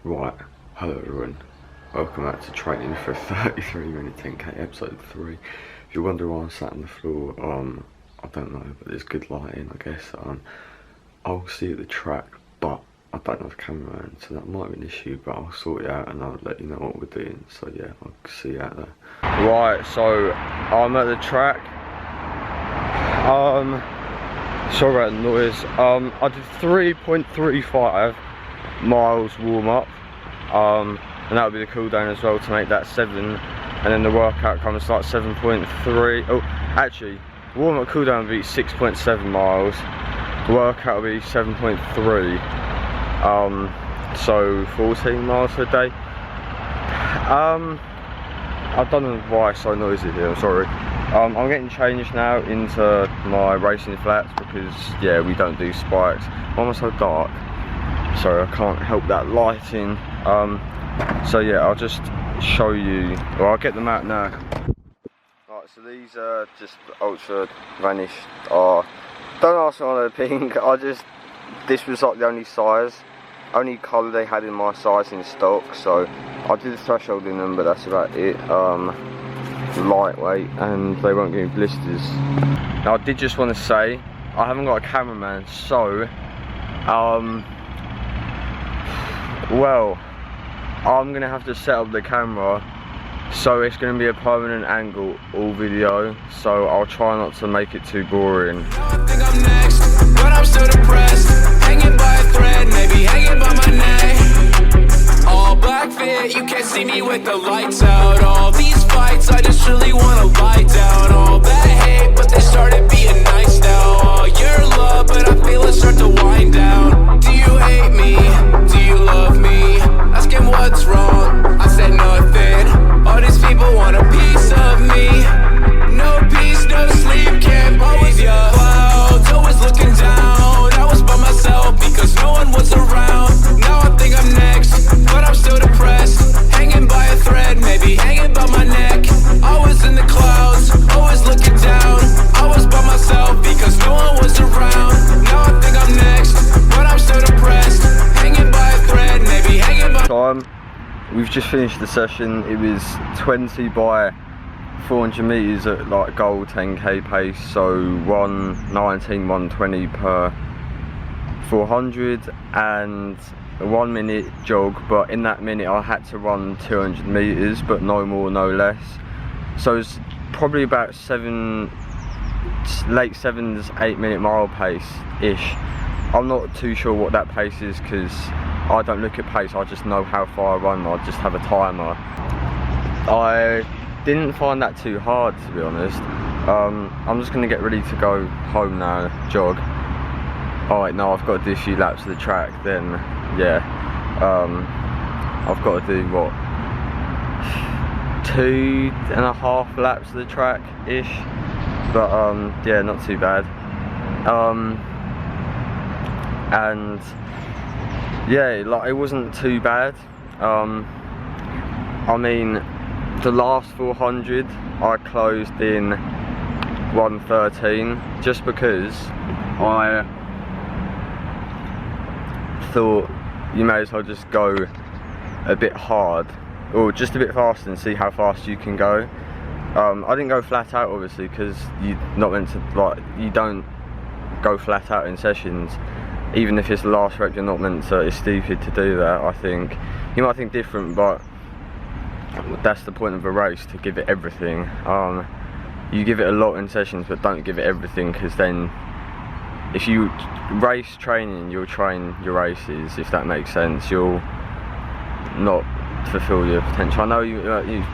Right, hello everyone, welcome back to training for 33minute 10K episode 3. If you wonder why I'm sat on the floor, I don't know, but there's good lighting, I guess. I'll see you at the track, but I don't have a cameraman, so that might be an issue, but I'll sort it out and I'll let you know what we're doing. So yeah, I'll see you out there. Right, so I'm at the track. Sorry about the noise. I did 3.35 miles warm up, and that would be the cool down as well to make that 7, and then the workout comes like 7.3. Oh, actually, warm up cool down would be 6.7 miles. The workout would be 7.3. So 14 miles a day. I don't know why it's so noisy here, I'm sorry. I'm getting changed now into my racing flats because yeah, we don't do spikes. Why am I so dark? So I can't help that lighting. So yeah, I'll just show you, or I'll get them out now. Right, so these are just ultra vanished. Don't ask me why they're pink. This was like the only colour they had in my size in stock, so I did the threshold in them, but that's about it. Lightweight, and they won't give me blisters. Now I did just want to say, I haven't got a cameraman, so well, I'm gonna have to set up the camera, so it's gonna be a permanent angle all video, so I'll try not to make it too boring. I think I'm next, but I'm still depressed, hanging by a thread, maybe hanging by my neck. All black fit, you can't see me with the lights out. All these fights, I just really wanna lie down. All that hate, but they started being nice now. All your love, but I feel it start to wind down. Do you hate me? Do you love me? Asking what's wrong, I said nothing. All these people want a piece of me. No peace, no sleep, can't always ya. Clouds, always looking down. I was by myself because no one was around. Now I think I'm next, but I'm still depressed, hanging by a thread, maybe hanging by my neck. I was in the clouds, always looking down. I was by myself because no one was around. Now I think I'm next, but I'm still depressed, hanging by a thread, maybe hanging by... We've just finished the session. It was 20 by 400 meters at like goal 10k pace, so 1:19, 1:20 per 400, and a 1 minute jog, but in that minute I had to run 200 meters, but no more, no less. So it's probably about late 7s, 8 minute mile pace ish. I'm not too sure what that pace is because I don't look at pace, I just know how far I run. I just have a timer. I didn't find that too hard, to be honest. I'm just gonna get ready to go home now, jog. Oh wait, no, I've got to do a few laps of the track, then yeah, I've got to do what, 2.5 laps of the track ish, but yeah, not too bad. And yeah, like it wasn't too bad. I mean, the last 400 I closed in 1:13 just because I thought you may as well just go a bit hard or just a bit faster and see how fast you can go. I didn't go flat out obviously because you're not meant to, like, you don't go flat out in sessions. Even if it's the last rep, you're not meant to. It's stupid to do that, I think. You might think different, but that's the point of a race, to give it everything. You give it a lot in sessions, but don't give it everything, because then if you race training, you'll train your races, if that makes sense. You'll not fulfill your potential. I know you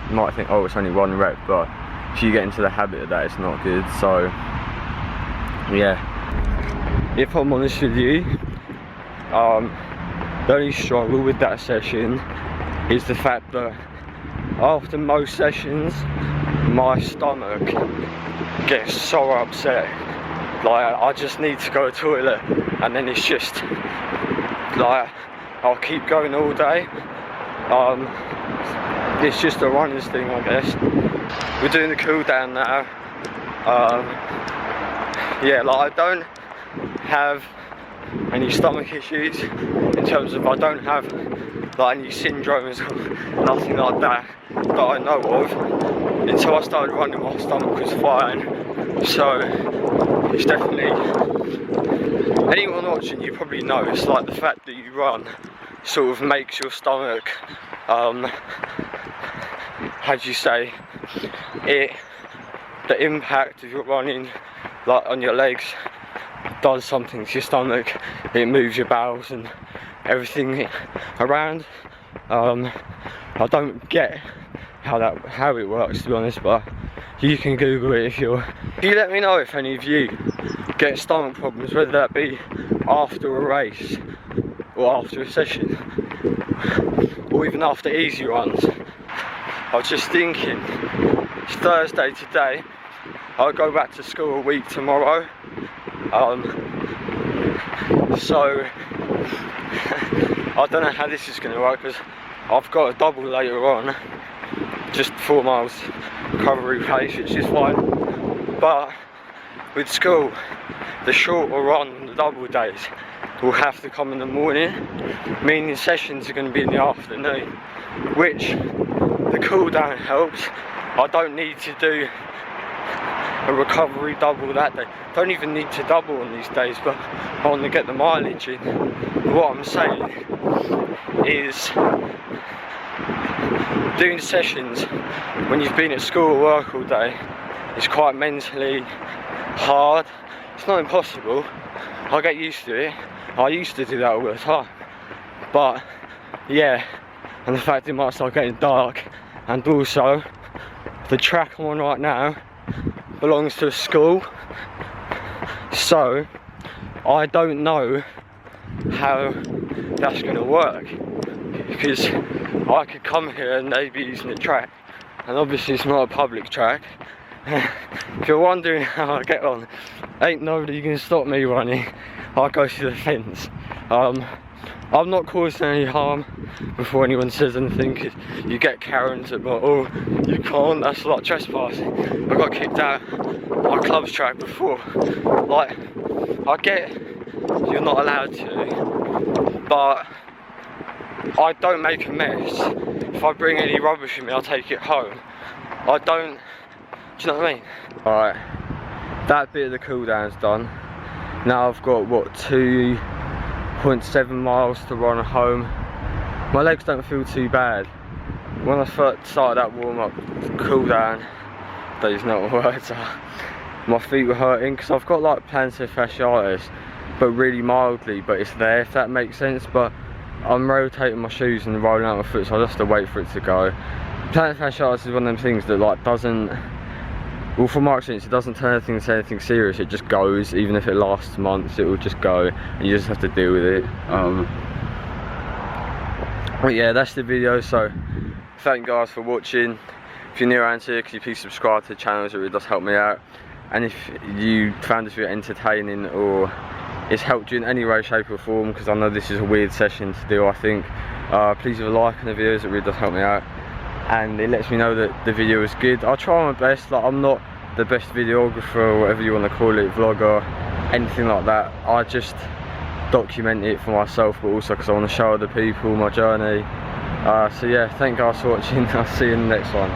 might think, oh, it's only 1 rep, but if you get into the habit of that, it's not good. So yeah, if I'm honest with you, the only struggle with that session is the fact that after most sessions, my stomach gets so upset. Like, I just need to go to the toilet, and then it's just like, I'll keep going all day. It's just a runner's thing, I guess. We're doing the cool down now. Yeah, like, I don't have any stomach issues in terms of I don't have like any syndromes or nothing like that I know of. Until I started running, my stomach was fine. So it's definitely, anyone watching, you probably know, it's like the fact that you run sort of makes your stomach, how do you say, the impact of your running, like on your legs, does something to your stomach. It moves your bowels and everything around. I don't get how it works, to be honest, but you can Google it if you let me know if any of you get stomach problems, whether that be after a race or after a session or even after easy runs. I was just thinking, it's Thursday today, I'll go back to school a week tomorrow, so I don't know how this is going to work, because I've got a double later on, just 4 miles recovery pace, which is fine. But with school, the shorter run, the double days, will have to come in the morning, meaning sessions are going to be in the afternoon, which the cool down helps. I don't need to do a recovery double that day. Don't even need to double on these days, but I want to get the mileage in. What I'm saying is, doing sessions when you've been at school or work all day is quite mentally hard. It's not impossible, I get used to it. I used to do that all the time, but yeah, and the fact it might start getting dark, and also the track I'm on right now belongs to a school, so I don't know how that's going to work, because I could come here and they'd be using the track, and obviously it's not a public track. If you're wondering how I get on, ain't nobody can stop me running. I'll go through the fence. I'm not causing any harm before anyone says anything, because you get Karens that go, oh, you can't, that's like trespassing. I got kicked out my club's track before. Like, I get you're not allowed to, but I don't make a mess. If I bring any rubbish with me, I'll take it home. I don't, do you know what I mean? Alright, that bit of the cool down's done. Now I've got, what, 2.7 miles to run home. My legs don't feel too bad. When I first started that warm up, cool down, those not words, my feet were hurting, because I've got like plantar fasciitis, but really mildly, but it's there, if that makes sense. But I'm rotating my shoes and rolling out my foot, so I just have to wait for it to go. Plantar fasciitis is one of them things that like doesn't, well, from my experience, it doesn't turn anything into anything serious. It just goes. Even if it lasts months, it will just go, and you just have to deal with it. But yeah, that's the video. So thank you guys for watching. If you're new around here, could you please subscribe to the channel, as it really does help me out. And if you found this video entertaining, or it's helped you in any way, shape or form, because I know this is a weird session to do, I think, please leave a like on the videos. It really does help me out, and it lets me know that the video is good. I'll try my best. Like, I'm not the best videographer, or whatever you want to call it, vlogger, anything like that. I just document it for myself, but also because I want to show other people my journey. So yeah, thank you guys for watching. I'll see you in the next one.